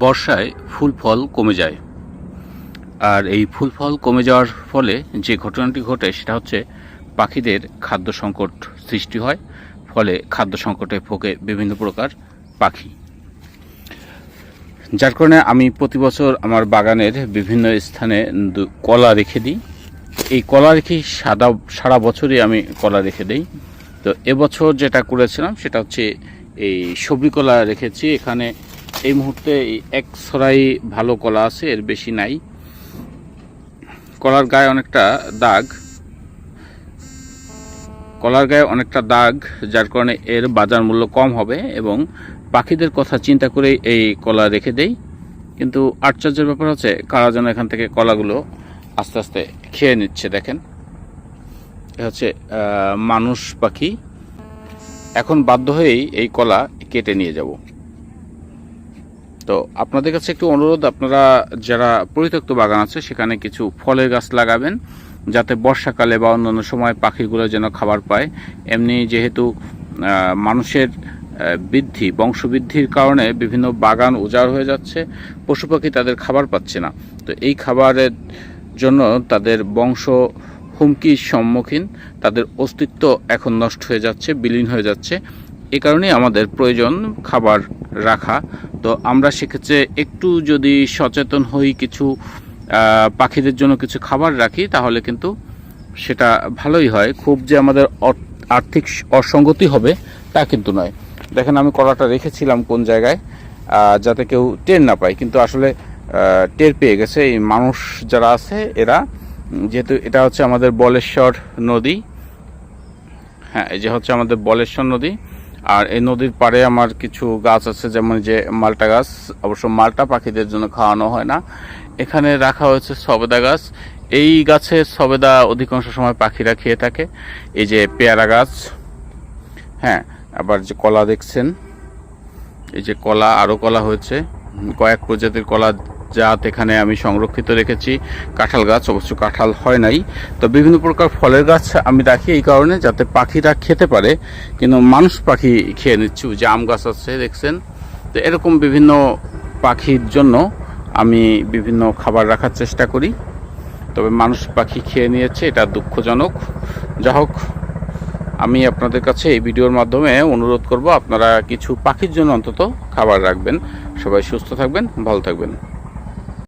বর্ষায় ফুল ফল কমে যায়। আর এই ফুল ফল কমে যাওয়ার ফলে যে ঘটনাটি ঘটে সেটা হচ্ছে পাখিদের খাদ্য সংকট সৃষ্টি হয়। ফলে খাদ্য সংকটে ভোগে বিভিন্ন প্রকার পাখি। যার কারণে আমি প্রতি বছর আমার বাগানের বিভিন্ন স্থানে কলা রেখে দিই। এই কলা রেখে সারা বছরই আমি কলা রেখে দিই। তো এবছর যেটা করেছিলাম সেটা হচ্ছে এই সবজি কলা রেখেছি। এখানে এই মুহূর্তে এক ছড়াই ভালো কলা আছে, এর বেশি নাই। কলার গায়ে অনেকটা দাগ, যার কারণে এর বাজার মূল্য কম হবে এবং পাখিদের কথা চিন্তা করেই এই কলা রেখে দেই। কিন্তু আশ্চর্যের ব্যাপার হচ্ছে কারা যেন এখান থেকে কলাগুলো আস্তে আস্তে খেয়ে নিচ্ছে। দেখেন, এ হচ্ছে মানুষ পাখি। এখন বাধ্য হয়েই এই কলা কেটে নিয়ে যাব। তো আপনাদের কাছে একটু অনুরোধ, আপনারা যারা পরিত্যক্ত বাগান আছে সেখানে কিছু ফলের গাছ লাগাবেন, যাতে বর্ষাকালে বা অন্যান্য সময় পাখিগুলো যেন খাবার পায়। এমনি যেহেতু মানুষের বংশবৃদ্ধির কারণে বিভিন্ন বাগান উজাড় হয়ে যাচ্ছে, পশু পাখি তাদের খাবার পাচ্ছে না। তো এই খাবারের জন্য তাদের বংশ হুমকির সম্মুখীন, তাদের অস্তিত্ব এখন নষ্ট হয়ে যাচ্ছে, বিলীন হয়ে যাচ্ছে। এই কারণেই আমাদের প্রয়োজন খাবার রাখা। তো আমরা সেক্ষেত্রে একটু যদি সচেতন হই, কিছু পাখিদের জন্য কিছু খাবার রাখি, তাহলে কিন্তু সেটা ভালোই হয়। খুব যে আমাদের আর্থিক অসঙ্গতি হবে তা কিন্তু নয়। দেখেন, আমি কলাটা রেখেছিলাম কোন জায়গায়, যাতে কেউ টের না পায়, কিন্তু আসলে টের পেয়ে গেছে এই মানুষ যারা আছে এরা। যেহেতু এটা হচ্ছে আমাদের বলেশ্বর নদী, হ্যাঁ, এই যে হচ্ছে আমাদের বলেশ্বর নদী। আর এই নদীর পাড়ে আমার কিছু গাছ আছে, যেমন যে মালটা গাছ। অবশ্য মালটা পাখিদের জন্য খাওয়ানো হয় না। এখানে রাখা হয়েছে সবেদা গাছ। এই গাছের সবেদা অধিকাংশ সময় পাখিরা খেয়ে থাকে। এই যে পেয়ারা গাছ, হ্যাঁ, আবার যে কলা দেখছেন, এই যে কলা, আরও কলা হয়েছে, কয়েক প্রজাতির কলা জাত এখানে আমি সংরক্ষিত রেখেছি। কাঁঠাল গাছ, অবশ্য কাঁঠাল হয় নাই। তো বিভিন্ন প্রকার ফলের গাছ আমি রাখি এই কারণে, যাতে পাখিরা খেতে পারে, কিন্তু মানুষ পাখি খেয়ে নিচ্ছে। যে আম গাছ আছে দেখছেন। তো এরকম বিভিন্ন পাখির জন্য আমি বিভিন্ন খাবার রাখার চেষ্টা করি, তবে মানুষ পাখি খেয়ে নিয়েছে, এটা দুঃখজনক। যা হোক, আমি আপনাদের কাছে এই ভিডিওর মাধ্যমে অনুরোধ করব, আপনারা কিছু পাখির জন্য অন্তত খাবার রাখবেন। সবাই সুস্থ থাকবেন, ভালো থাকবেন।